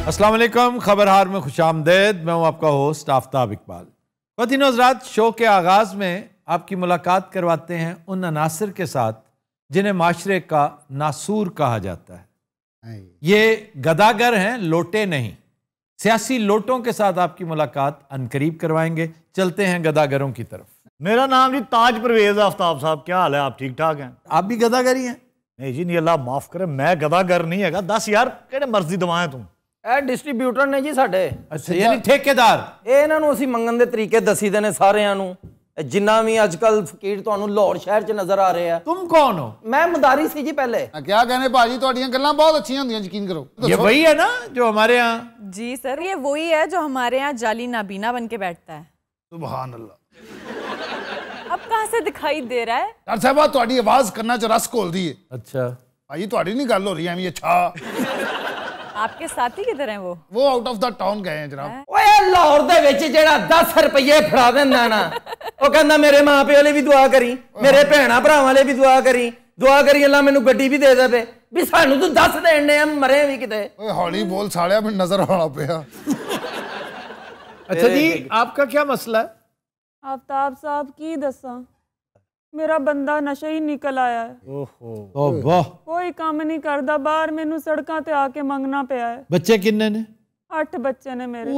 अस्सलाम वालेकुम, खबरहार में खुशामदेद। मैं हूं आपका होस्ट आफ्ताब इकबाल। ख़वातीन और हज़रात, शो के आगाज़ में आपकी मुलाकात करवाते हैं उन अनासर के साथ जिन्हें माशरे का नासूर कहा जाता है। ये गदागर हैं, लोटे नहीं। सियासी लोटों के साथ आपकी मुलाकात अनकरीब करवाएंगे। चलते हैं गदागरों की तरफ। मेरा नाम जी ताज परवेज आफ्ताब साहब, क्या हाल है? आप ठीक ठाक हैं? आप भी गदागरी हैं? नहीं जी, नहीं, अल्लाह माफ करे, मैं गदागर नहीं है। दस यार केड़े मर्जी दवाएं तू। ਇਹ ਡਿਸਟ੍ਰੀਬਿਊਟਰ ਨੇ ਜੀ ਸਾਡੇ। अच्छा, यानी ठेकेदार। ਇਹ ਇਹਨਾਂ ਨੂੰ ਅਸੀਂ ਮੰਗਣ ਦੇ ਤਰੀਕੇ ਦਸੀਦੇ ਨੇ ਸਾਰਿਆਂ ਨੂੰ। ਜਿੰਨਾ ਵੀ ਅੱਜ ਕੱਲ ਫਕੀਰ ਤੁਹਾਨੂੰ ਲਾਹੌਰ ਸ਼ਹਿਰ 'ਚ ਨਜ਼ਰ ਆ ਰਹੇ ਆ। तुम कौन हो? ਮੈਂ ਮਦਾਰੀ ਸੀ ਜੀ ਪਹਿਲੇ। क्या कहने भाजी, ਤੁਹਾਡੀਆਂ ਗੱਲਾਂ बहुत अच्छी होंगी, यकीन करो। ये वही है ना जो हमारे यहाँ? जी सर, ये वही है जो हमारे यहाँ जाली नाबीना बन के बैठता है। सुभान अल्लाह। अब कहाँ से दिखाई दे रहा है? डॉक्टर साहब, ਤੁਹਾਡੀ आवाज करना च रस घोल दी है। अच्छा भाजी, ਤੁਹਾਡੀ नहीं गल हो रही है। अच्छा, आपके साथी किधर हैं वो आउट ऑफ द टाउन गए हैं जनाब। ਓਏ ਲਾਹੌਰ ਦੇ ਵਿੱਚ ਜਿਹੜਾ 10 ਰੁਪਏ ਫੜਾ ਦਿੰਦਾ ਨਾ, ਉਹ ਕਹਿੰਦਾ ਮੇਰੇ ਮਾਂ ਪਿਓ ਲਈ ਵੀ ਦੁਆ ਕਰੀ, ਮੇਰੇ ਭੈਣਾਂ ਭਰਾਵਾਂ ਲਈ ਵੀ ਦੁਆ ਕਰੀ, ਦੁਆ ਕਰੀ ਅੱਲਾ ਮੈਨੂੰ ਗੱਡੀ ਵੀ ਦੇ ਦੇਵੇ। ਵੀ ਸਾਨੂੰ ਤੂੰ ਦੱਸ ਦੇਣੇ ਆ, ਮਰੇ ਵੀ ਕਿਤੇ। ओए हौली बोल सालिया, मैं नजर आना पिया। अच्छा जी, आपका क्या मसला है? आफ्ताब साहब की दसा, मेरा बंदा नशा ही निकल आया है। वाह, कोई काम नहीं करता, बाहर मैनू सड़कों ते आके मंगना पिया है। बच्चे किन्ने ने? 8 बच्चे ने मेरे।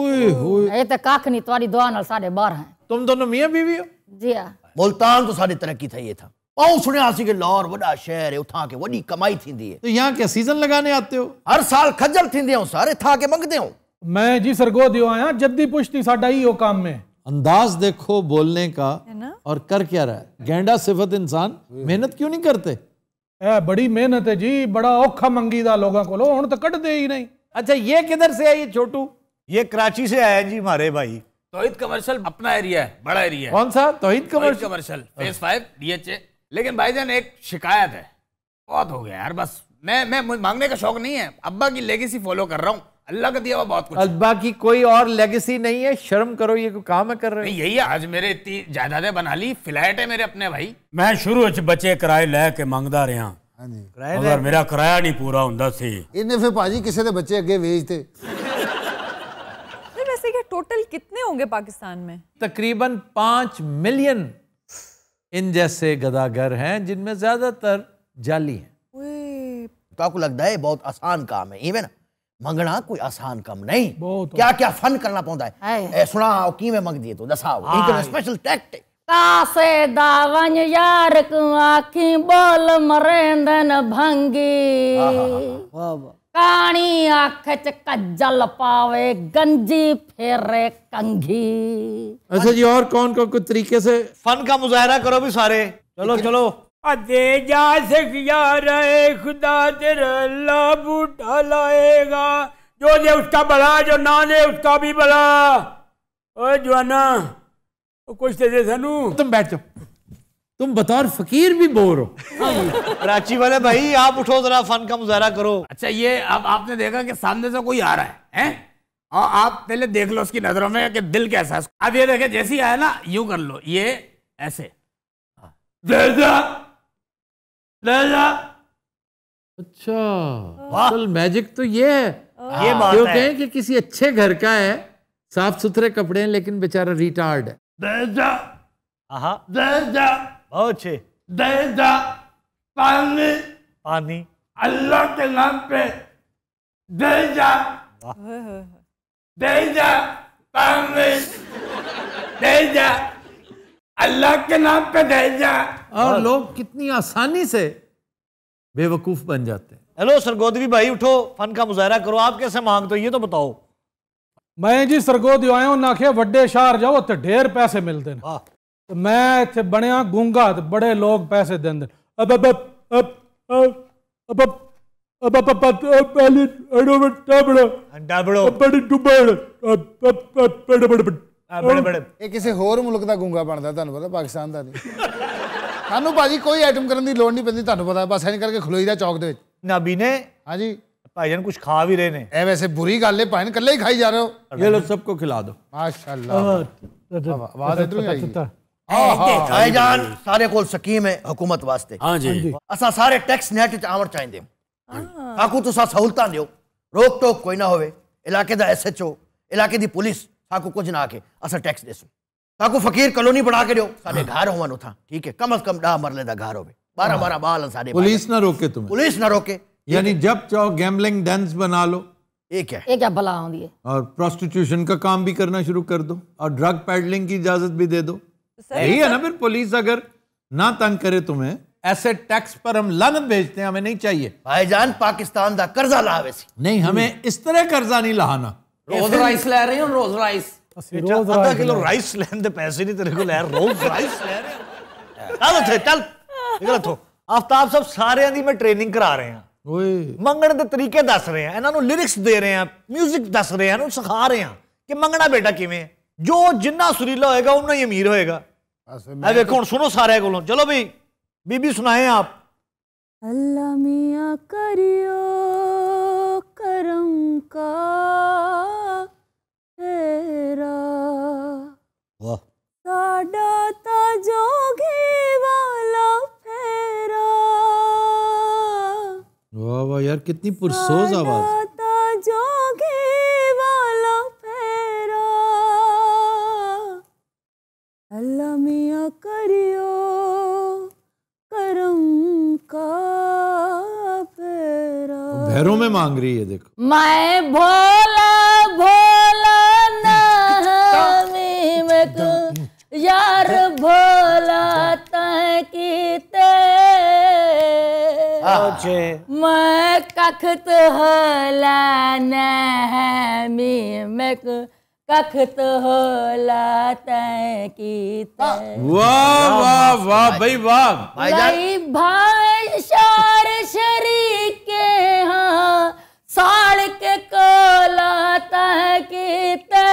ये तो कख नहीं, तुम्हारी दुआ नाल साढ़े 12 हैं। तुम दोनों मियाँ बीवी हो? जी हाँ। मुल्तान तो साडी तरक्की थई है था। पाऊ सुनिया सी कि लाहौर वड़ा शहर है, उठा के वडी कमाई थींदी है। तो यहाँ क्या सीजन लगाने आते हो? हर साल खज्जल थींदे हो, सारे था के मंगदे हो। मैं जी सरगोदियो आया, जद्दी पुश्ती साडा ही हो काम में। अंदाज देखो बोलने का, है ना? और कर क्या रहा है? गेंडा सिफत इंसान मेहनत क्यों नहीं करते? ए बड़ी मेहनत है जी, बड़ा औखा मंगीदा लोगों को, हुण तो कट दे ही नहीं। अच्छा, ये किधर से आई छोटू? ये कराची से आया जी हमारे भाई। तौहीद कमर्शियल अपना एरिया है, बड़ा एरिया है। कौन सा? तौहीद कमर्शियल फेज 5 DHA। लेकिन भाईजान एक शिकायत है, बहुत हो गया यार। बस मैं मांगने का शौक नहीं है, अब्बा की लेगेसी फॉलो कर रहा हूँ। अल्लाह का दिया हुआ बहुत कुछ। अब्बा की कोई और लेगेसी नहीं है? शर्म करो, ये कोई काम है कर रहे हो? यही है, आज मेरे इतनी जायदादें बना ली, फ्लैट है मेरे अपने भाई। मैं शुरू च बच्चे किराए लैके मंगदा रहा, अगर मेरा किराया नहीं पूरा हुंदा सी। इन्हें फिर भाजी किसी के बच्चे अगे भेजते। वैसे क्या टोटल कितने होंगे पाकिस्तान में? तकरीबन 5 मिलियन इन जैसे गदागर हैं, जिनमें ज्यादातर जाली हैं। तो आपको लगता है बहुत आसान काम है? इवन मंगना कोई आसान काम नहीं, क्या क्या फन करना पड़ता है। सुना की में मंग दिए तो दसाओ, एक स्पेशल टैक्टिक। कासे दावन यार को आखी बोल मरेंदन भंगी, कानी आँख च कज्जल पावे, गंजी फेरे कंघी। अच्छा जी, और कौन कौन कुछ तरीके से फन का मुजाहरा करो भी सारे। चलो चलो। दे जा सकिया रहे खुदा तेरा अल्लाह बूटा लाएगा, जो दे उसका भला, जो ना दे उसका भी भला। ओए जवाना, कुछ दे दे सानू। तुम बैठ जाओ, तुम बतौर फकीर भी बोर हो। कराची वाले भाई, आप उठो जरा, फन का मुजाहरा करो। अच्छा, ये अब आपने देखा कि सामने से कोई आ रहा है, और आप पहले देख लो उसकी नजरों में कि दिल कैसा है। अब ये देखे, जैसे ही आया ना, यूं कर लो, ये ऐसे अच्छा, असल मैजिक तो ये है। ये बात क्यों है कहें कि किसी अच्छे घर का है, साफ सुथरे कपड़े हैं, लेकिन बेचारा रिटार्ड है। बहुत अच्छे। पानी पानी अल्लाह के नाम पे दे जा, दे जा पानी, दे जा अल्लाह के नाम पे, दे जा। और लोग कितनी आसानी से बेवकूफ बन जाते हैं। हेलो सरगोदवी भाई, उठो, फन का मुजाहरा करो। आप कैसे मांगते हो ये तो बताओ। मैं जी सरगोदियो आया, उन्हें आखिया वड्डे शहर जाओ तो ढेर पैसे मिलते हैं। तो मैं इत्थे बनया गूंगा, तो बड़े लोग पैसे देंदे। अब अब अब अब अब ਇਹ ਕਿਸੇ ਹੋਰ ਮੁਲਕ ਦਾ ਗੂੰਗਾ ਬਣਦਾ, ਤੁਹਾਨੂੰ ਪਤਾ, ਪਾਕਿਸਤਾਨ ਦਾ ਨਹੀਂ। ਸਾਨੂੰ ਭਾਜੀ ਕੋਈ ਆਈਟਮ ਕਰਨ ਦੀ ਲੋੜ ਨਹੀਂ ਪੈਂਦੀ, ਤੁਹਾਨੂੰ ਪਤਾ। ਬਸ ਐਂ ਕਰਕੇ ਖਲੋਈਦਾ ਚੌਕ ਦੇ ਵਿੱਚ। नाबी ने हाँ जी, भाईजान कुछ खा भी रहे ने। ए वैसे बुरी गल है, भाईजान कल्ले ही खाई जा रहे हो। ये लो, सबको खिला दो। माशाल्लाह, आवाज इधरों ही आई। भाईजान सारे कोल स्कीम है हुकूमत वास्ते। हाँ जी, असा सारे टैक्स नेट च आवन चाहिए। ताकू तुसा सहूलतां दियो, रोक टोक कोई ना होवे। इलाके दा SHO, इलाके दी पुलिस साकू कुछ ना आके असा टैक्स देसो, साकू फकीर कॉलोनी बना के दियो, साडे घर होवन उथा, ठीक है, कम से कम 10 मरले दा घर होवे, 12 बाल साडे, पुलिस ना रोके तुम्हें, पुलिस ना रोके, यानी जब चाहो गैम्बलिंग डेंस बना लो, ये क्या भला होती है, और प्रोस्टिट्यूशन का काम भी करना शुरू कर दो और ड्रग पैडलिंग की इजाजत भी दे दो। यही है ना फिर, पुलिस अगर ना तंग करे तुम्हें, ऐसे टैक्स पर हम लानत भेजते हैं, हमें नहीं चाहिए। भाईजान पाकिस्तान दा कर्जा लावे सी, नहीं, हमें इस तरह कर्जा नहीं लाना। रोज राइस ले रहे हो, रोज राइस, आधा किलो राइस लेने दे पैसे नहीं तेरे को ले, रोज राइस ले रहे चल निकल तो। आफ्ताब साहब सारे दी मैं ट्रेनिंग करा रहे हैं, मंगण दे तरीके दस रहे हैं, इन्हां नूं लिरिक्स दे रहे हैं, म्यूजिक दस रहे हैं, इन्हां नूं सिखा रहे हैं कि मंगना बेटा किवें, जो जिन्ना सुरीला होएगा उन्ना ही अमीर होएगा। ऐ देखो हुण सुनो सारे कोलों, चलो भाई बीबी सुनाए आप। अल्लाह मियां करियो करम का तेरा, साडा ता जोगी वाला फेरा, वाह वाह यार, कितनी पुरसोज आवाज। ता जोगी वाला फेरा, अल्लाह मियां करियो करम का फेरा। भैरों में मांग रही है, देखो। मैं भोला भोला नामी में को यार भोला तकीते, मैं कखत होला नहमी में को कखत होला तकीते। वाह वाह वाह भाई वाह। भाई भाई शार शरीक के हाँ साड़ के कोला तकीते,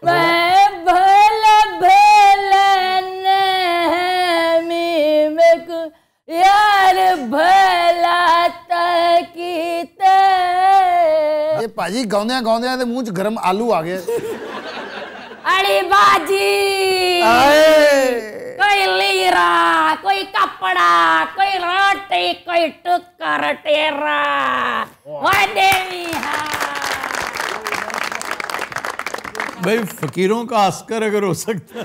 मैं भला भला नहमी में को यार भला तकीते। ये पाजी गाउंदे गाउंदे दे मुंह च गरम आलू आ गए। अड़ी बाजी, कोई लीरा, कोई कपड़ा, कोई रोटी, कोई टुक्कर तेरा, भाई फकीरों का अस्कर अगर हो सकता है।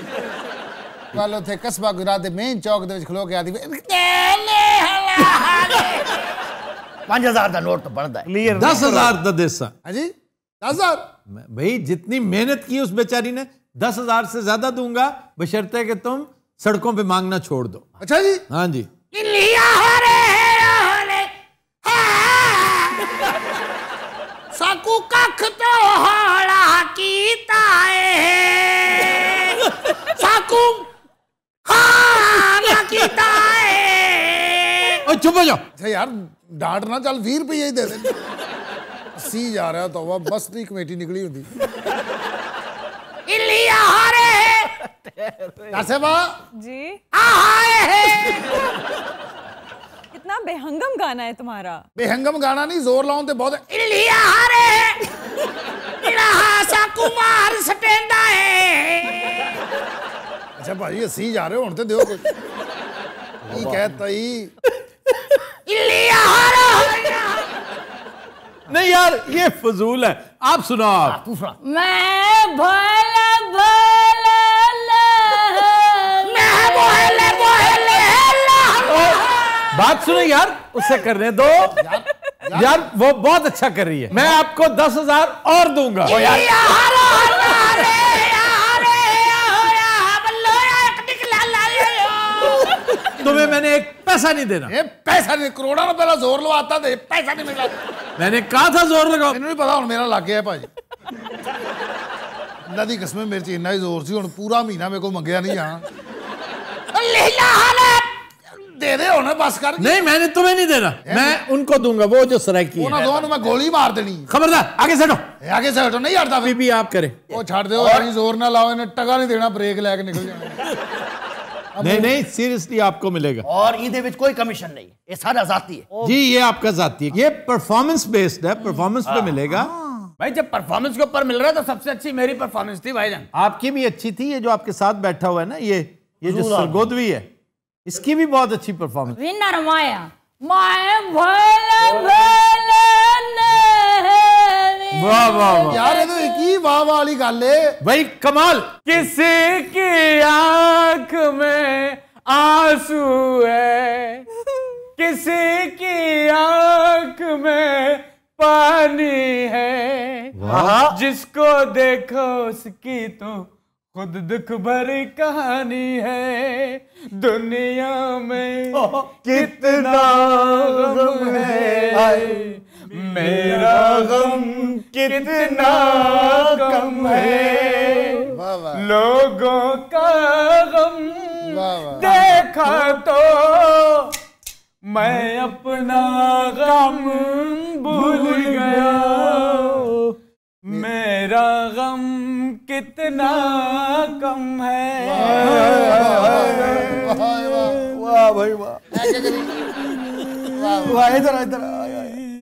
वालो थे कस्बा गुजरात दे मेन चौक दे विच खलो के आदी 5000 दा नोट तो बनदा है, 10,000 दा देसा। हां जी 10,000। भाई जितनी मेहनत की उस बेचारी ने, 10,000 से ज्यादा दूंगा बशर्ते कि तुम सड़कों पे मांगना छोड़ दो। अच्छा जी। हाँ जी। साकू कख तो होला कीता है, साकू हाँ ना कीता है। ओ चुप हो जाओ। अच्छा यार डांट ना, चल 20 रुपये ही दे दे। 80 जा रहा तो वह बस की कमेटी निकली होती। इलिया हरे नासेबा जी आए है। कितना बेहंगम गाना है तुम्हारा। बेहंगम गाना नहीं, जोर लाऊं ते बहुत। इलिया हरे इलाहा सा कुमार सटेंदा है। अच्छा भाई 80 जा रहे हो, तो दो कुछ की कहता ही। इलिया हरे नहीं यार ये फजूल है, आप सुनाओ। आप मैं भोला भोला मैं बोले बोले बात सुनो यार, उससे करने दो यार, वो बहुत अच्छा कर रही है। मैं आपको 10,000 और दूंगा। तुम्हें मैंने एक पैसा नहीं देना। ये पैसा नहीं, करोड़ों रुपए का जोर लवाता थे, पैसा नहीं मिला। मैंने कहा था जोर लगाओ। मैंने नहीं पता, हुन मेरा लग गया भाजी। नदी कसमें मेरे च इन्ना ही जोर सी, हुन पूरा महीना मेरे को मंगया नहीं जाना। दे दे होने बस कर। नहीं मैंने तुम्हें नहीं देना, मैं उनको दूंगा, वो जो सराइकी है। दोनों मैं गोली मार देनी। खबरदार आगे से हटो। आगे से हटो, नहीं हटता। बीबी आप करें। वो छाड़ दो, जोर ना लाओ, इन्हें टका नहीं देना, ब्रेक लेके निकल जाना। नहीं नहीं सीरियसली आपको मिलेगा। और इहदे विच कोई कमीशन नहीं, ये सारा जाती है जी। ये आपका जाती है, ये परफॉर्मेंस बेस्ड है, परफॉर्मेंस पे मिलेगा। भाई जब परफॉर्मेंस के ऊपर मिल रहा है तो सबसे अच्छी मेरी परफॉर्मेंस थी भाईजान। आपकी भी अच्छी थी, ये जो आपके साथ बैठा हुआ है ना, ये जो सरगोदवी है, इसकी भी बहुत अच्छी परफॉर्मेंस। विनर माया मैं भोला भोला वाह वाह वाह यार ये तो एक ही वाह वाली गल है भाई, कमाल। किसी की आंख में आंसू है, किसी की आंख में पानी है, जिसको देखो उसकी तो खुद दुख भरी कहानी है। दुनिया में कितना गम है, मेरा गम कितना कम है। लोगों का गम देखा तो मैं अपना गम भूल गया। मेरा गम कितना कम है। वाह भाई वाह, वाह इधर इधर।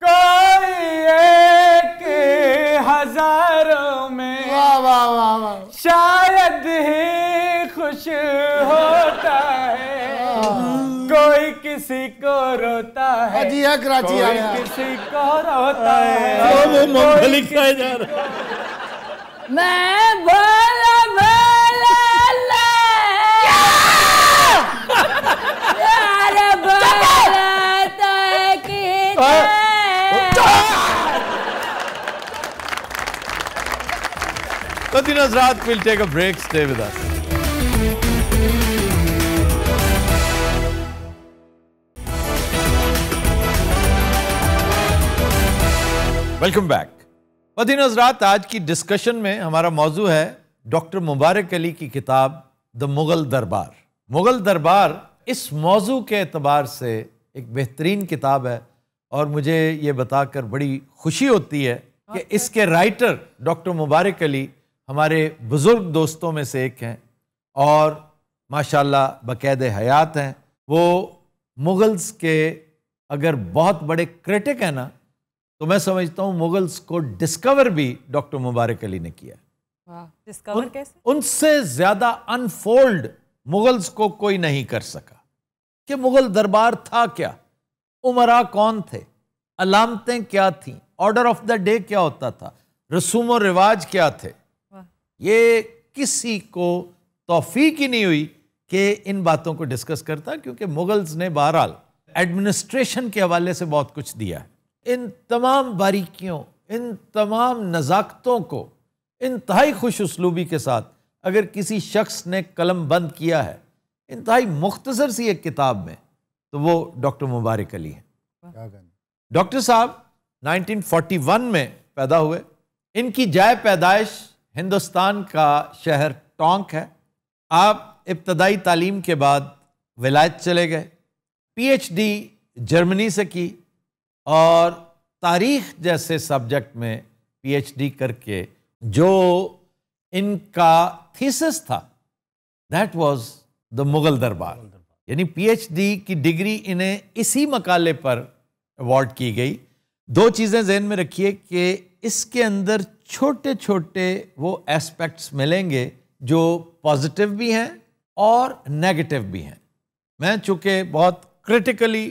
कोई एक हजारों में वाह वाह वाह वाह शायद ही खुश होता है। कोई किसी को रोता है, जी है कराची कोई आया। किसी को रोता है। वो मूंगफली खाए जा रहा। मैं भोला भोला यार भोला की Qadin Hazrat, we'll take a break. Stay with us. Welcome back. Qadin Hazrat, आज की डिस्कशन में हमारा मौजू है डॉक्टर मुबारक अली की किताब द मुगल दरबार। मुगल दरबार इस मौजू के एतबार से एक बेहतरीन किताब है और मुझे ये बताकर बड़ी खुशी होती है कि इसके राइटर डॉक्टर मुबारक अली हमारे बुज़ुर्ग दोस्तों में से एक हैं और माशाल्लाह बाकायद हयात हैं। वो मुगल्स के अगर बहुत बड़े क्रिटिक हैं ना, तो मैं समझता हूँ मुगल्स को डिस्कवर भी डॉक्टर मुबारक अली ने किया। डिस्कवर कैसे? उनसे ज़्यादा अनफोल्ड मुगल्स को कोई नहीं कर सका कि मुगल दरबार था क्या, उमरा कौन थे, अलामतें क्या थीं, ऑर्डर ऑफ द डे क्या होता था, रसूम और रिवाज क्या थे। ये किसी को तौफीक ही नहीं हुई कि इन बातों को डिस्कस करता, क्योंकि मुगल्स ने बहरहाल एडमिनिस्ट्रेशन के हवाले से बहुत कुछ दिया है। इन तमाम बारीकियों, इन तमाम नज़ाकतों को इंतहाई खुश उसलूबी के साथ अगर किसी शख्स ने कलम बंद किया है इंतहाई मुख्तसर सी एक किताब में, तो वो डॉक्टर मुबारक अली हैं। डॉक्टर साहब 1941 में पैदा हुए। इनकी जाए पैदाइश हिंदुस्तान का शहर टोंक है। आप इब्तदाई तालीम के बाद विलायत चले गए, पीएचडी जर्मनी से की और तारीख़ जैसे सब्जेक्ट में पीएचडी करके जो इनका थीसिस था दैट वाज द मुगल दरबार, यानी पीएचडी की डिग्री इन्हें इसी मकाले पर अवार्ड की गई। दो चीज़ें ज़हन में रखिए कि इसके अंदर छोटे छोटे वो एस्पेक्ट्स मिलेंगे जो पॉजिटिव भी हैं और नेगेटिव भी हैं। मैं चूँकि बहुत क्रिटिकली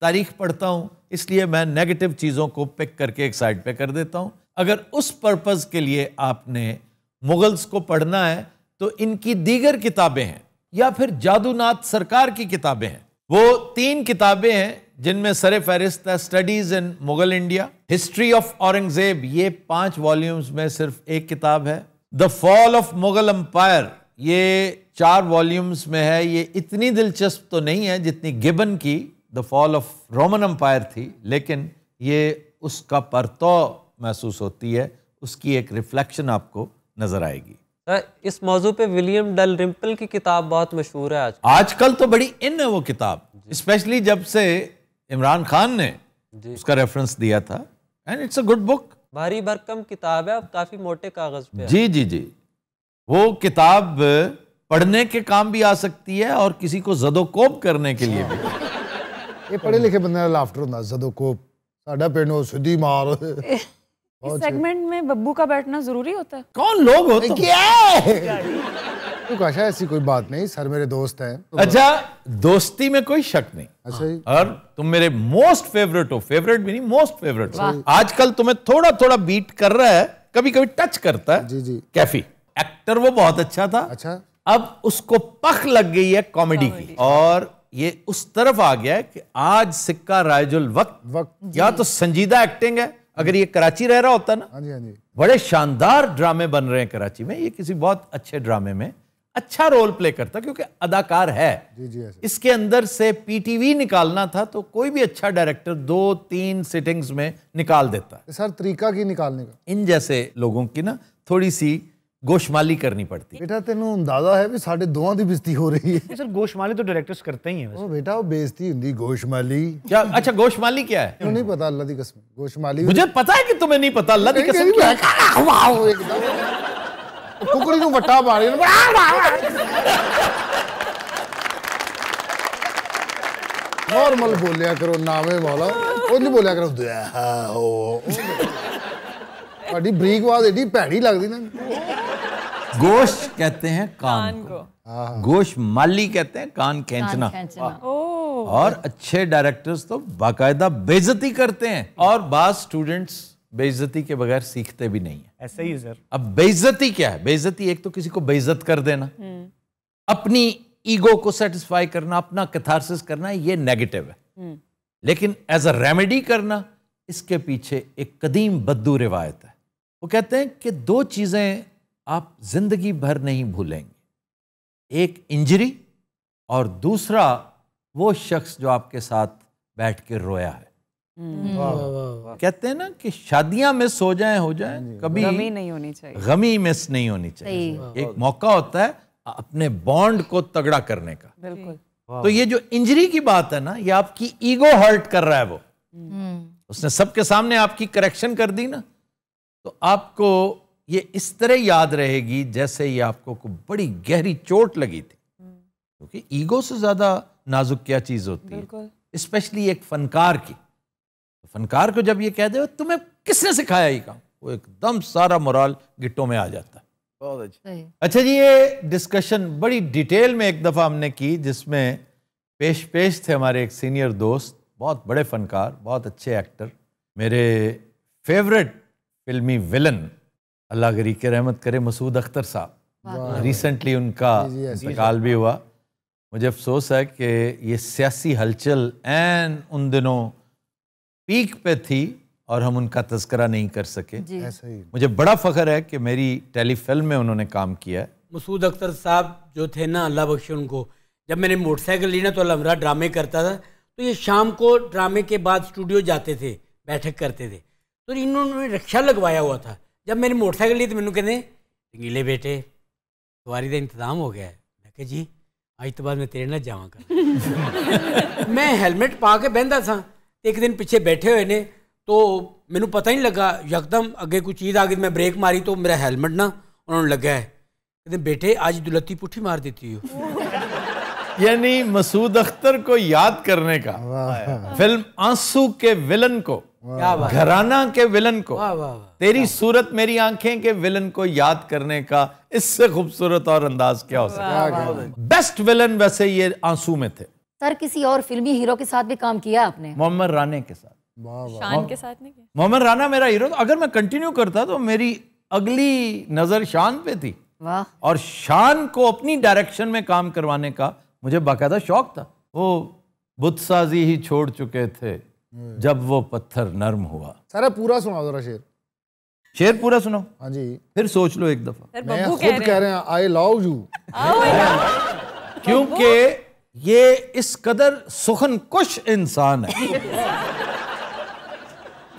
तारीख़ पढ़ता हूँ, इसलिए मैं नेगेटिव चीज़ों को पिक करके एक साइड पे कर देता हूँ। अगर उस पर्पज़ के लिए आपने मुगल्स को पढ़ना है तो इनकी दीगर किताबें हैं या फिर जादूनाथ सरकार की किताबें हैं। वो 3 किताबें हैं जिनमें सरे फहरिस्त है studies in Mughal India, history of Aurangzeb, ये 5 वॉल्यूम्स में सिर्फ एक किताब है, the fall of Mughal empire, ये 4 वॉल्यूम्स में है। ये इतनी दिलचस्प तो नहीं है जितनी गिबन की the fall of Roman empire थी, लेकिन ये उसका परतो महसूस होती है, उसकी एक रिफ्लेक्शन आपको नजर आएगी। सर, इस मौजू पे विलियम डलरिम्पल की किताब बहुत मशहूर है आजकल तो बड़ी इन है वो किताब, स्पेशली जब से इमरान खान ने उसका रेफरेंस दिया था, and it's a good book. भारी भरकम किताब है, काफी मोटे कागज पे है। जी जी जी, वो किताब पढ़ने के काम भी आ सकती है और किसी को जदोकोब करने के लिए भी। ये पढ़े लिखे बंदे का लाफ्टर होता, जदोकोब साडा पेनो सीधी मार। इस सेगमेंट में बब्बू का बैठना जरूरी होता है? कौन लोग होते हैं? तो काशा ऐसी कोई बात नहीं, सर मेरे दोस्त हैं। तो अच्छा, दोस्ती में कोई शक नहीं। अच्छा जी। और तुम मेरे मोस्ट फेवरेट हो, फेवरेट भी नहीं मोस्ट फेवरेट हो। आजकल तुम्हें थोड़ा थोड़ा बीट कर रहा है, कभी कभी टच करता है। जी जी। कैफी एक्टर वो बहुत अच्छा था। अच्छा। अब उसको पख लग गई है कॉमेडी की, और ये उस तरफ आ गया है कि आज सिक्का राइजुल वक्त या तो संजीदा एक्टिंग है। अगर ये कराची रह रहा होता ना, हाँ जी हाँ जी, बड़े शानदार ड्रामे बन रहे हैं कराची में, ये किसी बहुत अच्छे ड्रामे में अच्छा रोल प्ले करता, क्योंकि अदाकार है। जी जी ऐसे। इसके अंदर से पीटीवी निकालना था तो कोई भी अच्छा डायरेक्टर 2-3 सिटिंग्स में निकाल देता है। सर तरीका की निकालने का? इन जैसे लोगों की ना थोड़ी सी गोशमाली करनी पड़ती है। बेटा तेनू अंदाजा है भी साढ़े दोवां दी बेइज्जती हो रही है। सर गोशमाली तो डायरेक्टर्स करते ही हैं ओ बेटा वो बेइज्जती हुंदी गोशमाली। क्या? अच्छा, गोशमाली क्या है? क्यों नहीं पता? अल्लाह दी कसम गोशमाली। मुझे पता है कि तुम्हें नहीं पता। अल्लाह दी कसम क्या है? वाओ एकदम कुकड़ी नू वट्टा मार नॉर्मल बोलिया करो नामे वाला, ਉਹ नहीं बोलिया करो बड़ी बरीक आवाज एडी भैड़ी लगदी ना। गोश्त कहते हैं कान को, गोश्त माली कहते हैं कान खींचना। और अच्छे डायरेक्टर्स तो बाकायदा बेइज्जती करते हैं, और बाज स्टूडेंट्स बेइज्जती के बगैर सीखते भी नहीं है। ऐसा ही है सर। अब बेइज्जती क्या है? बेइज्जती एक तो किसी को बेइज्जत कर देना, अपनी ईगो को सेटिस्फाई करना, अपना कैथारसिस करना, ये नेगेटिव है। लेकिन एज अ रेमेडी करना, इसके पीछे एक कदीम बद्दू रिवायत है। वो कहते हैं कि 2 चीजें आप जिंदगी भर नहीं भूलेंगे, एक इंजरी और दूसरा वो शख्स जो आपके साथ बैठ के रोया है। कहते हैं ना कि शादियां मिस हो जाएं कभी गमी नहीं होनी चाहिए, गमी मिस नहीं होनी चाहिए। एक मौका होता है अपने बॉन्ड को तगड़ा करने का। बिल्कुल। तो ये जो इंजरी की बात है ना, ये आपकी ईगो हर्ट कर रहा है। वो उसने सबके सामने आपकी करेक्शन कर दी ना, तो आपको ये इस तरह याद रहेगी जैसे ये आपको बड़ी गहरी चोट लगी थी। क्योंकि ईगो से ज्यादा नाजुक क्या चीज होती है, स्पेशली एक फनकार की। तो फनकार को जब ये कह दे तुम्हें किसने सिखाया ये काम, वो एकदम सारा मोराल गिट्टों में आ जाता है। बहुत अच्छा। अच्छा जी, ये डिस्कशन बड़ी डिटेल में एक दफा हमने की, जिसमें पेश थे हमारे एक सीनियर दोस्त, बहुत बड़े फनकार, बहुत अच्छे एक्टर, मेरे फेवरेट फिल्मी विलन, अल्लाह गरी के रहमत करे, मसूद अख्तर साहब। रिसेंटली उनका इंतकाल भी हुआ। मुझे अफसोस है कि ये सियासी हलचल एन उन दिनों पीक पे थी और हम उनका तज़किरा नहीं कर सके। मुझे बड़ा फ़ख्र है कि मेरी टेलीफिल्म में उन्होंने काम किया है। मसूद अख्तर साहब जो थे ना, अल्लाह बख्शे उनको, जब मैंने मोटरसाइकिल ली ना तो अलमरा ड्रामे करता था, तो ये शाम को ड्रामे के बाद स्टूडियो जाते थे, बैठक करते थे, तो इन्होंने रिक्शा लगवाया हुआ था। जब मैंने मोटरसाइकिल ली तो मैंने कहते रंगीले बेटे सवारी का इंतजाम हो गया है। मैं कहा जी आज तो बाद मैं तेरे ना जावा कर मैं हेलमेट पा के बहता था। एक दिन पीछे बैठे हुए ने, तो मैनू पता नहीं लगा, यकदम अगे कोई चीज़ आ गई, मैं ब्रेक मारी तो मेरा हेलमेट ना उन्होंने लगा है। कहते बेटे आज दुलत्ती पुठी मार देती हो। यानी मसूद अख्तर को याद करने का, फिल्म आंसू के विलन को, घराना के विलन को, तेरी सूरत मेरी आंखें के विलन को याद करने का इससे खूबसूरत और अंदाज क्या हो सकता है। बेस्ट विलन वैसे ये आंसू में थे। सर किसी और फिल्मी हीरो के साथ भी काम किया आपने? मोहम्मद राना के साथ। शान के साथ नहीं किया? मोहम्मद राना मेरा हीरो। अगर मैं कंटिन्यू करता तो मेरी अगली नजर शान पे थी। वाह। और शान को अपनी डायरेक्शन में काम करवाने का मुझे बाकायदा शौक था। वो बुतसाजी ही छोड़ चुके थे जब वो पत्थर नर्म हुआ। सारा पूरा सुनाओ जरा शेर। शेर पूरा सुनाओ। हाँ जी। फिर सोच लो एक दफा। मैं खुद कह रहे हैं आई लव यू, क्योंकि ये इस कदर सुखन कुश इंसान है।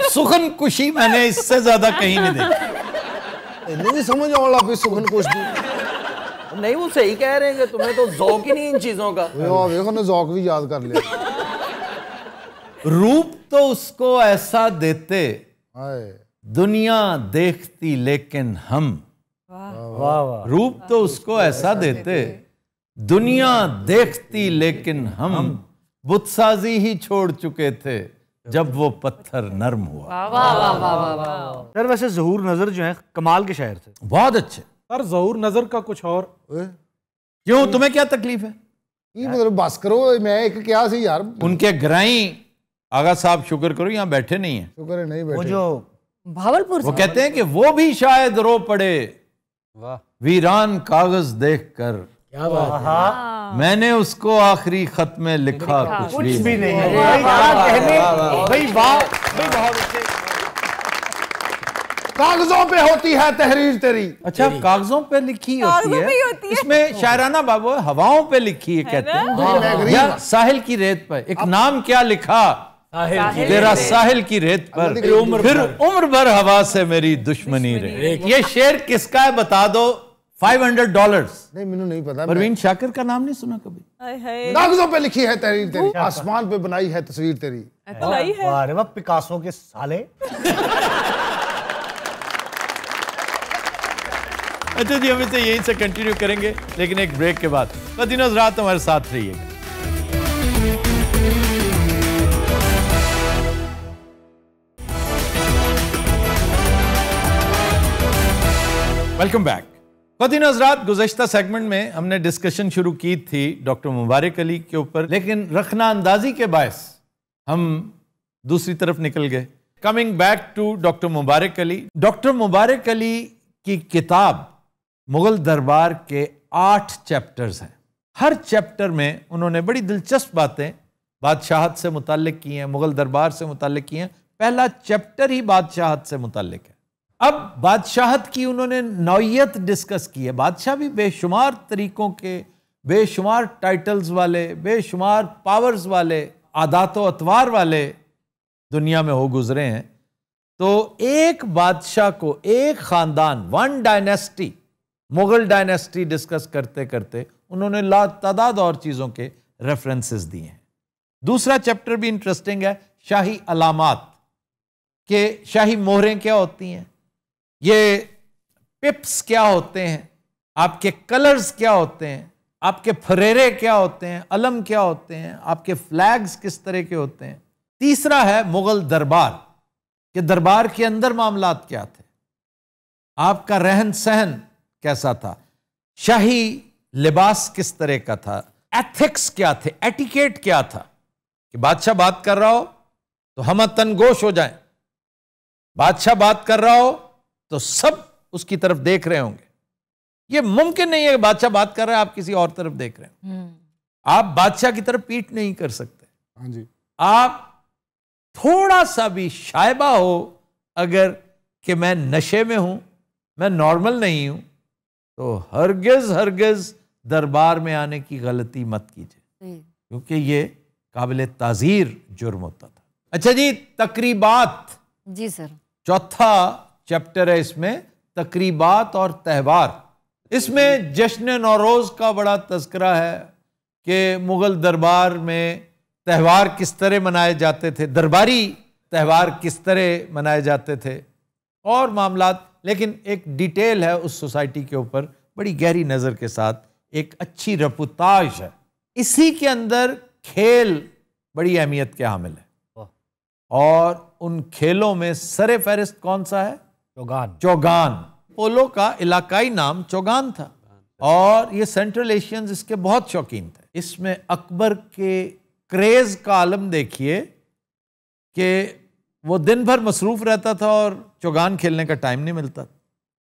सुखन कुशी मैंने इससे ज्यादा कहीं नहीं देखी। नहीं समझ आने लग पई सुखन कुश दी। नहीं वो सही कह रहे हैं कि तुम्हें तो ज़ौक ही नहीं इन चीजों का। देखो ना ज़ौक भी याद कर लिया। रूप तो उसको ऐसा देते दुनिया देखती लेकिन हम। वाह। रूप तो उसको ऐसा देते दुनिया देखती लेकिन हम बुतसाजी ही छोड़ चुके थे जब वो पत्थर नर्म हुआ। सर वैसे ज़हूर नजर जो है कमाल के शायर थे, बहुत अच्छे। सर ज़हूर नजर का कुछ और क्यों, तुम्हें क्या तकलीफ है? ये मतलब बस करो, मैं एक क्या सी यार। उनके ग्राई आगा साहब, शुक्र करो यहाँ बैठे नहीं है। शुक्र है नहीं बैठे। वो जो भावलपुर वो कहते हैं कि वो भी शायद रो पड़े वीरान कागज देखकर, क्या बात है। मैंने उसको आखिरी खत में लिखा कुछ भी नहीं। भाई वाह, कागजों पे होती है तहरीर तेरी। अच्छा, कागजों पे लिखी होती है। इसमें शायराना बाबू हवाओं पे लिखी है कहते हैं, या साहिल की रेत पर। एक नाम क्या लिखा तेरा साहिल की रेत पर, फिर उम्र भर हवा से मेरी दुश्मनी रहे। ये शेर किसका है बता दो। $500। नहीं मैंने नहीं पता। परवीन शाकिर का नाम नहीं सुना कभी? कागजों पे लिखी है तहरीर तेरी, आसमान पे बनाई है तस्वीर तेरी। अरे वाह, पिकासो के साले। अच्छा जी, हम इसे यहीं से कंटिन्यू करेंगे, लेकिन एक ब्रेक के बाद। ख़वातीन हज़रात, हमारे साथ रहिएगा। Welcome back. ख़वातीन हज़रात, गुज़श्ता सेगमेंट में हमने डिस्कशन शुरू की थी डॉक्टर मुबारक अली के ऊपर, लेकिन रखना अंदाजी के बायस हम दूसरी तरफ निकल गए। Coming back to doctor Mubarak Ali. Doctor Mubarak Ali की किताब मुगल दरबार के 8 चैप्टर्स हैं। हर चैप्टर में उन्होंने बड़ी दिलचस्प बातें बादशाहत से मुताल्लिक की हैं, मुगल दरबार से मुताल्लिक की हैं। पहला चैप्टर ही बादशाहत से मुताल्लिक है। अब बादशाहत की उन्होंने नौयत डिस्कस की है। बादशाह भी बेशुमार तरीकों के, बेशुमार टाइटल्स वाले, बेशुमार पावर्स वाले, आदात व अतवार वाले दुनिया में हो गुजरे हैं। तो एक बादशाह को, एक ख़ानदान, one dynasty, Mughal dynasty discuss करते करते उन्होंने लातादाद और चीज़ों के रेफरेंसेस दिए हैं। दूसरा चैप्टर भी इंटरेस्टिंग है, शाही अलामात के, शाही मोहरें क्या होती हैं, ये पिप्स क्या होते हैं, आपके कलर्स क्या होते हैं, आपके फरेरे क्या होते हैं, अलम क्या होते हैं, आपके फ्लैग्स किस तरह के होते हैं। तीसरा है मुगल दरबार के, दरबार के अंदर मामलात क्या थे, आपका रहन सहन कैसा था, शाही लिबास किस तरह का था, एथिक्स क्या थे, एटिकेट क्या था, कि बादशाह बात कर रहा हो तो हम तनगोश हो जाएं, बादशाह बात कर रहा हो तो सब उसकी तरफ देख रहे होंगे। यह मुमकिन नहीं है कि बादशाह बात कर रहा है आप किसी और तरफ देख रहे हैं। आप बादशाह की तरफ पीठ नहीं कर सकते। हाँ जी। आप थोड़ा सा भी शायबा हो अगर कि मैं नशे में हूं, मैं नॉर्मल नहीं हूं, तो हरगिज हरगिज दरबार में आने की गलती मत कीजिए, क्योंकि ये काबिल ताज़ीर जुर्म होता था। अच्छा जी, तकरीबात। जी सर। चौथा चैप्टर है इसमें, तकरीबात और त्यौहार। इसमें जश्न नौरोज़ का बड़ा तज़किरा है कि मुग़ल दरबार में त्यौहार किस तरह मनाए जाते थे, दरबारी त्यौहार किस तरह मनाए जाते थे और मामलात। लेकिन एक डिटेल है उस सोसाइटी के ऊपर, बड़ी गहरी नज़र के साथ, एक अच्छी रपुताज है। इसी के अंदर खेल बड़ी अहमियत के हामिल है, और उन खेलों में सरे फहरिस्त कौन सा है? चौगान। चौगान। पोलो का इलाकाई नाम चौगान था, और ये सेंट्रल एशियंस इसके बहुत शौकीन थे। इसमें अकबर के क्रेज का आलम देखिए कि वो दिन भर मसरूफ रहता था और चौगान खेलने का टाइम नहीं मिलता।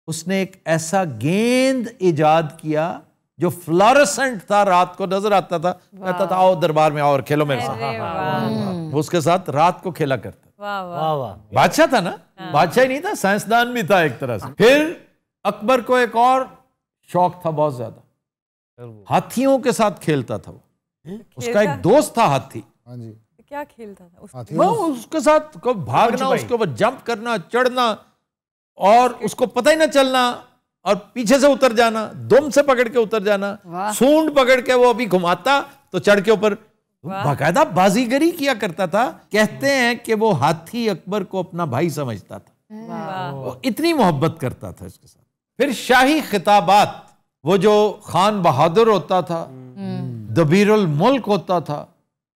उसने एक ऐसा गेंद इजाद किया जो फ्लोरेसेंट था, रात को नजर आता था, कहता था आओ दरबार में आओ और खेलो मेरे साथ। वो उसके साथ रात को खेला करता। वाह वाह। बादशाह था ना, बादशाह ही नहीं था, साइंसदान भी था एक तरह से। फिर अकबर को एक और शौक था बहुत ज्यादा, हाथियों के साथ खेलता था वो। उसका एक दोस्त था हाथी। हाँ जी। क्या खेलता था? वो उसके साथ को भागना, उसके ऊपर जंप करना, चढ़ना, और उसको पता ही ना चलना, और पीछे से उतर जाना, दुम से पकड़ के उतर जाना, सूंड पकड़ के वो अभी घुमाता तो चढ़ के ऊपर। बाकायदा बाजीगरी किया करता था। कहते हैं कि वो हाथी अकबर को अपना भाई समझता था, वो इतनी मोहब्बत करता था इसके साथ। फिर शाही खिताबात, वो जो खान बहादुर होता था, दबीरुल मुल्क होता था।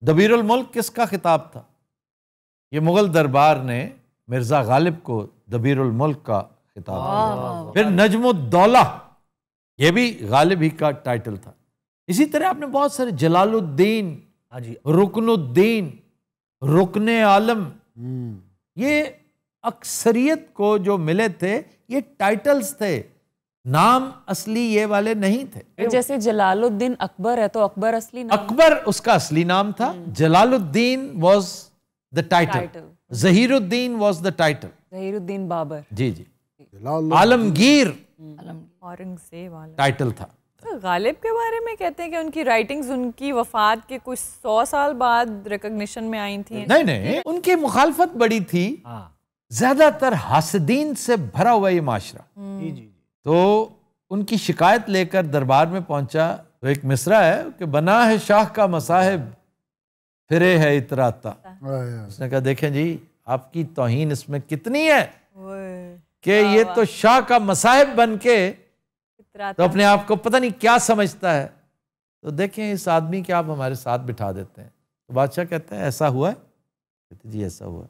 दबीरुल मुल्क किसका खिताब था? ये मुगल दरबार ने मिर्जा गालिब को दबीरुल मुल्क का खिताब दिया। फिर नजमुद्दौला, ये भी गालिब ही का टाइटल था। इसी तरह आपने बहुत सारे जलालुद्दीन, हाँ जी, रुकनुद्दीन, रुकने आलम, ये अक्सरियत को जो मिले थे ये टाइटल्स थे, नाम असली ये वाले नहीं थे। जैसे जलालुद्दीन अकबर है तो अकबर असली नाम, अकबर उसका असली नाम था, Jalaluddin was the title, Zahiruddin was the title, Zahiruddin Babur, जी जी, आलमगीर औरंगजेब वाला टाइटल था। तो गालिब के बारे में कहते हैं कि उनकी राइटिंग्स उनकी वफात के कुछ 100 साल बाद रिकॉग्निशन में आई थी। नहीं नहीं, उनकी मुखालफत बड़ी थी, ज्यादातर हासदीन से भरा हुआ ये माशरा। तो उनकी शिकायत लेकर दरबार में पहुंचा तो एक मिसरा है कि बना है शाह का मसाहिब फिरे है इतराता। उसने कहा देखें जी आपकी तौहीन इसमें कितनी है कि ये तो शाह का मसाहिब बन के तो अपने आप को पता नहीं क्या समझता है। तो देखें इस आदमी के आप हमारे साथ बिठा देते हैं। तो बादशाह कहता है ऐसा हुआ है? कहते जी ऐसा हुआ।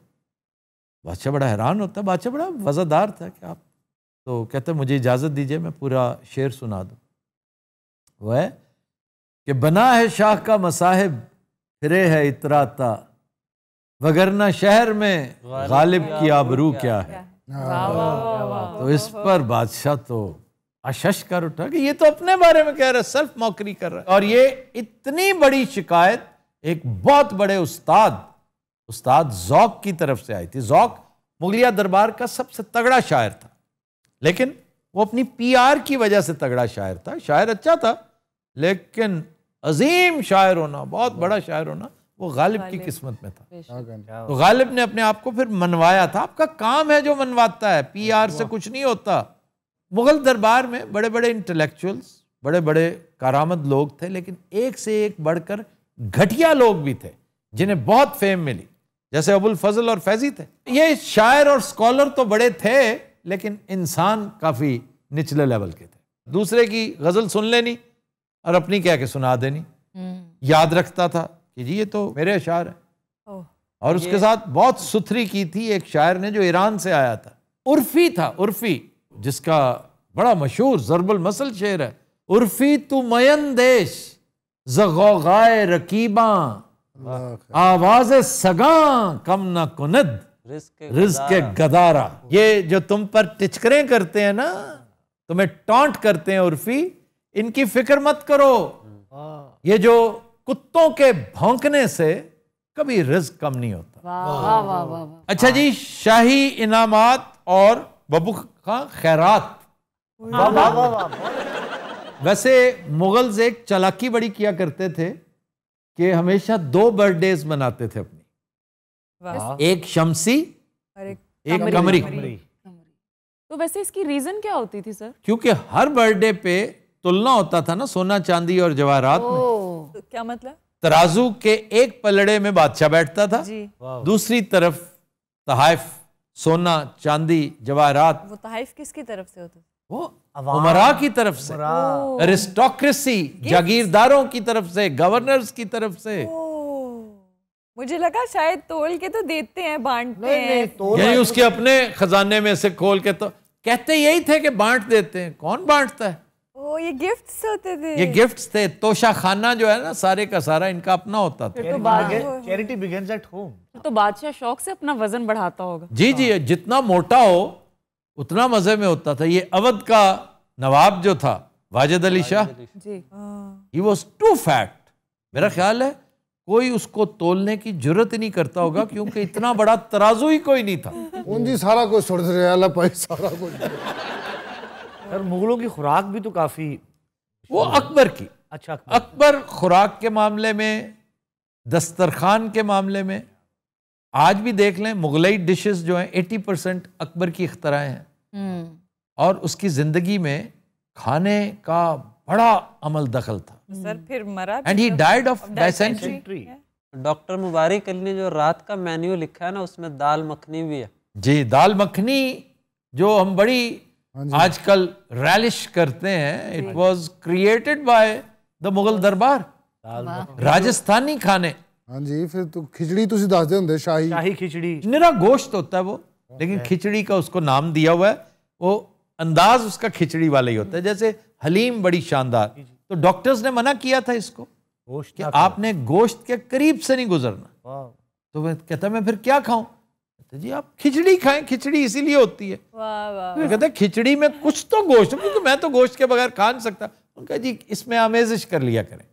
बादशाह बड़ा हैरान होता है, बादशाह बड़ा वज़ादार था कि आप, तो कहते हैं मुझे इजाज़त दीजिए मैं पूरा शेर सुना दूँ। वह है कि बना है शाह का मसाहिब फिरे है इतराता, वगरना शहर में गालिब की आबरू क्या है। तो इस पर बादशाह तो आशश कर उठा कि ये तो अपने बारे में कह रहा है, सेल्फ मॉकरी कर रहा है। और ये इतनी बड़ी शिकायत एक बहुत बड़े उस्ताद ज़ौक़ की तरफ से आई थी। ज़ौक़ मुगलिया दरबार का सबसे तगड़ा शायर था, लेकिन वो अपनी पीआर की वजह से तगड़ा शायर था। शायर अच्छा था लेकिन अजीम शायर होना, बहुत बड़ा शायर होना, वो गालिब की किस्मत में था। तो गालिब ने अपने आप को फिर मनवाया था। आपका काम है जो मनवाता है, पीआर से कुछ नहीं होता। मुगल दरबार में बड़े बड़े इंटेलेक्चुअल्स, बड़े बड़े कारामद लोग थे, लेकिन एक से एक बढ़कर घटिया लोग भी थे जिन्हें बहुत फेम मिली, जैसे अबुल फजल और फैजी थे। ये शायर और स्कॉलर तो बड़े थे लेकिन इंसान काफी निचले लेवल के थे। दूसरे की गजल सुन लेनी और अपनी कह के सुना देनी। याद रखता था कि जी ये तो मेरे अशार है। और उसके साथ बहुत सुथरी की थी एक शायर ने जो ईरान से आया था, उर्फी था, उर्फी, जिसका बड़ा मशहूर ज़रबुल मसल शेर है। उर्फी तू मयन देश ज़गौगाए रकीबा, आवाज सगा कम न कुनद रिज़्क़ गदारा। ये जो तुम पर टिचकरें करते हैं ना, तुम्हें टॉन्ट करते हैं उर्फी, इनकी फिक्र मत करो। ये जो कुत्तों के भौंकने से कभी रिज़्क़ कम नहीं होता। वाह वाह वाह। अच्छा जी, शाही इनामात और बबू खां खैरात। वैसे मुगल्स एक चालाकी बड़ी किया करते थे कि हमेशा 2 बर्थडेज मनाते थे अपनी, एक शमसी और एक कमरी। तो वैसे इसकी रीजन क्या होती थी सर? क्योंकि हर बर्थडे पे तुलना होता था ना सोना चांदी और जवाहरात में। तो क्या मतलब? तराजू के एक पलड़े में बादशाह बैठता था, दूसरी तरफ तहाइफ, सोना चांदी जवाहरात। वो तहाइफ किसकी तरफ से होता? वो उमरा की तरफ से, एरिस्टोक्रेसी, जागीरदारों की तरफ से, गवर्नर्स की तरफ से। मुझे लगा शायद तोल के तो देते हैं, बांटते हैं। यही उसके अपने खजाने में से खोल के, तो कहते यही थे कि बांट देते हैं। कौन बांटता है? ओ ये गिफ्ट्स होते थे। ये गिफ्ट्स थे। तोशा खाना जो है ना सारे का सारा इनका अपना होता था। Charity begins at home. तो बादशाह शौक से अपना वजन बढ़ाता होगा। जी जी, जितना मोटा हो उतना मजे में होता था। ये अवध का नवाब जो था Wajid Ali Shah, he was too fat. मेरा ख्याल है कोई उसको तोलने की जरूरत ही नहीं करता होगा क्योंकि इतना बड़ा तराजू ही कोई नहीं था। उनजी सारा कुछ छोड़ दे अल्लाह भाई, सारा कुछ। सर मुगलों की खुराक भी तो काफी, वो अकबर की। अच्छा, अकबर खुराक के मामले में, दस्तरखान के मामले में, आज भी देख लें मुगलई डिशेस जो हैं 80% अकबर की इख्तराएं हैं। और उसकी जिंदगी में खाने का बड़ा अमल दखल था। सर फिर मरा and he died of dysentery. Doctor Mubarak Ali ने जो रात का मेन्यू लिखा है ना, उसमें दाल मखनी भी है। जी, दाल मखनी जो हम बड़ी आजकल रैलिश करते हैं, it was created by the Mughal दरबार। राजस्थानी खाने। हाँ जी, फिर तो खिचड़ी तुसी दसदे हुंदे, शाही खिचड़ी। निरा गोश्त होता है वो, लेकिन खिचड़ी का उसको नाम दिया हुआ है। वो अंदाज उसका खिचड़ी वाला ही होता है। जैसे हलीम बड़ी शानदार, तो डॉक्टर्स ने मना किया था इसको कि आपने गोश्त के करीब से नहीं गुजरना। तो वह कहता मैं फिर क्या खाऊं? कहते जी आप खिचड़ी खाएं, खिचड़ी इसीलिए होती है। तो कहते खिचड़ी में कुछ तो गोश्त, क्योंकि मैं तो गोश्त के बगैर खा नहीं सकता। उनका जी इसमें आमेजिश कर लिया करें।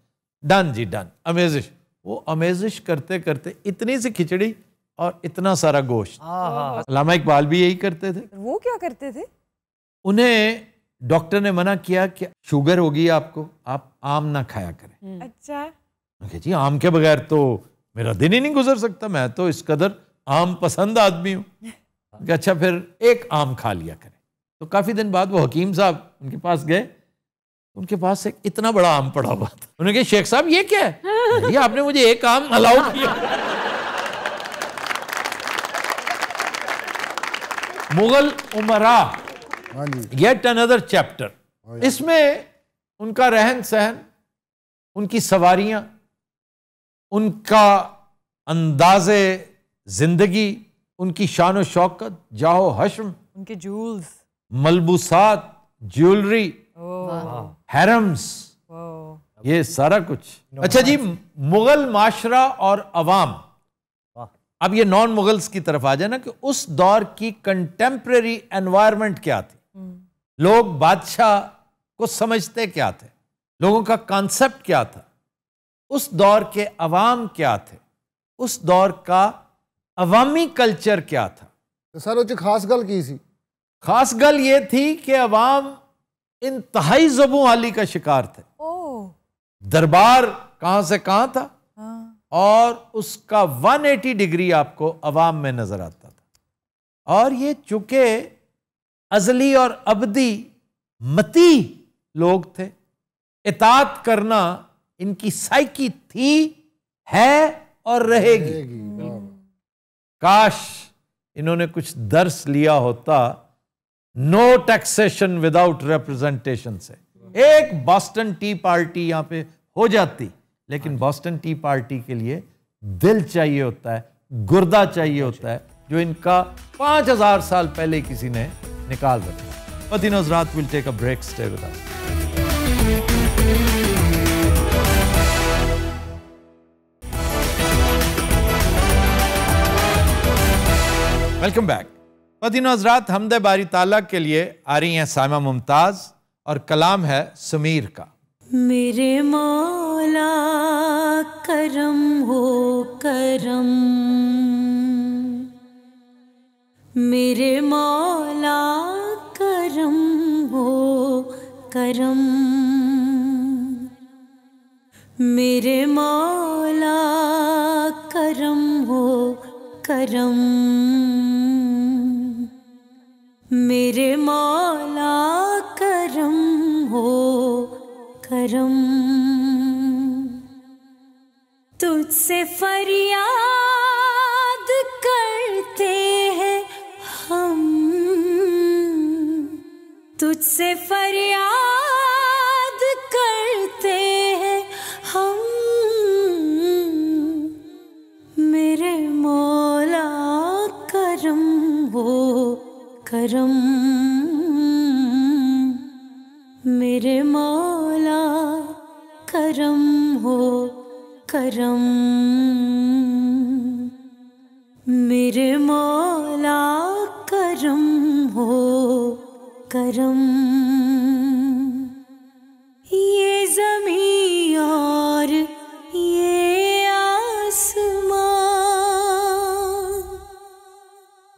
डन जी डन, अमेजिश। वो अमेजिश करते करते इतनी सी खिचड़ी और इतना सारा गोश्त। अल्लामा इकबाल भी यही करते थे। वो क्या करते थे? उन्हें डॉक्टर ने मना किया कि शुगर होगी आपको, आप आम ना खाया करें। अच्छा। जी आम के बगैर तो मेरा दिन ही नहीं गुजर सकता, मैं तो इस कदर आम पसंद आदमी हूँ। अच्छा फिर एक आम खा लिया करें। तो काफी दिन बाद वो हकीम साहब उनके पास गए, उनके पास एक इतना बड़ा आम पड़ा हुआ था। उन्होंने कहा शेख साहब ये क्या है? ये आपने मुझे एक आम अलाउ किया। मुगल उमरा, येट अनदर चैप्टर। इसमें उनका रहन सहन, उनकी सवारियां, उनका अंदाजे जिंदगी, उनकी शान शौकत, जाहो हश्म, उनके जूल्स, मलबूसात, ज्वेलरी, हैरम्स, ये सारा कुछ। अच्छा जी, मुगल माशरा और अवाम। अब ये नॉन मुगल्स की तरफ आ जाए ना कि उस दौर की कंटेम्परेरी एनवायरनमेंट क्या थी, लोग बादशाह को समझते क्या थे, लोगों का कॉन्सेप्ट क्या था, उस दौर के अवाम क्या थे, उस दौर का अवामी कल्चर क्या था। तो सर वो खास गल की सी? खास गल ये थी कि अवाम इंतहाई ज़बू हाली का शिकार थे। दरबार कहां से कहां था और उसका 180 डिग्री आपको अवाम में नजर आता था। और ये चूंकि अजली और अबदी मती लोग थे, इताअत करना इनकी साइकी थी, है और रहेगी। काश इन्होंने कुछ दर्स लिया होता नो टैक्सेशन विदाउट रिप्रेजेंटेशन से। एक बॉस्टन टी पार्टी यहां पे हो जाती, लेकिन बॉस्टन टी पार्टी के लिए दिल चाहिए होता है, गुर्दा चाहिए होता है, जो इनका 5000 साल पहले किसी ने निकाल रखा। But in Hazrat, we'll take a break. Stay with us. Welcome back. पतिन हजरात, हमदे बारी ताला के लिए आ रही हैं साइमा मुमताज और कलाम है समीर का। मेरे मौला करम हो करम, मेरे मौला करम हो करम, मेरे मौला करम हो करम, मेरे मौला करम हो करम। तुझसे फरियाद करते हैं हम, तुझसे फरियाद करते हैं हम, मेरे मौला करम हो करम, मेरे मौला करम हो करम, मेरे मौला करम हो करम। ये ज़मीं और ये आसमां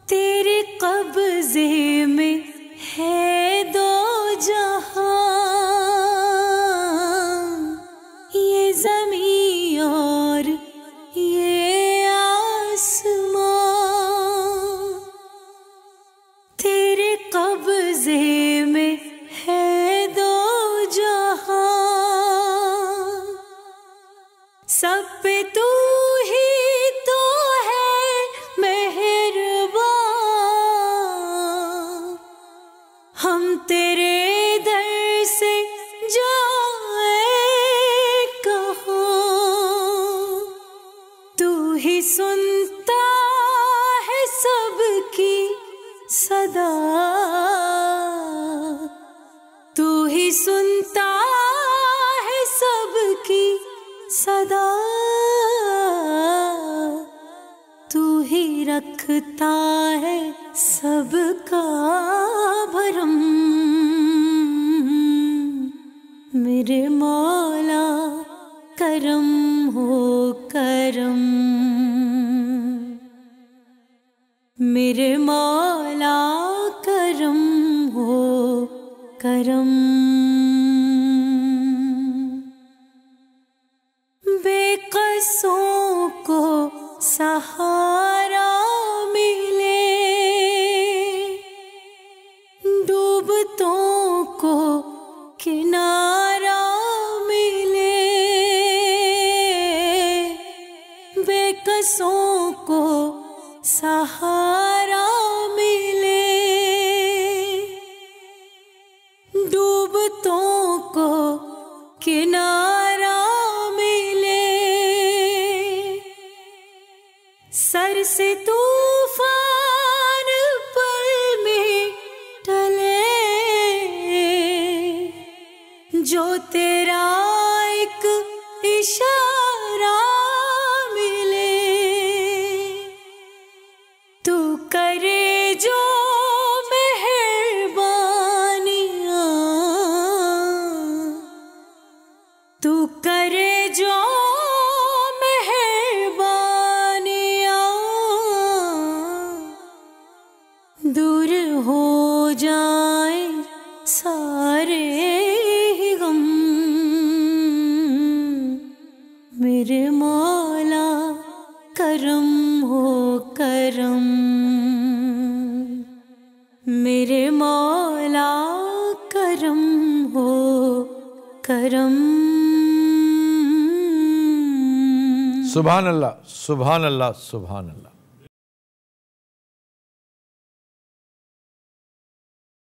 तेरे कब्ज़े में है दो जहां, ये ज़मीं और ये आसमां तेरे कब्ज़े में है दो जहां, सब पे तू ही तो है मेहरबान, हम तेरे दर से जाए कहाँ, तू ही सुनता है सबकी सदा, तू ही सुनता सदा तू ही रखता है सबका भरम मेरे मौला करम हो करम मेरे मौला करम हो करम बेकसों को सहारा मिले डूबतों को किनारा मिले बेकसों को सहारा मिले डूबतों को किनारा मिले सर से तूफान पल में टले जो तेरा एक इशारा मिले तू करे जो मेहरबानियां तू करे जो मेहरबानियां दूर हो जाए सारे ही गम मेरे मौला करम हो करम मेरे मौला करम हो करम सुभान अल्लाह सुभान अल्लाह सुभान अल्लाह।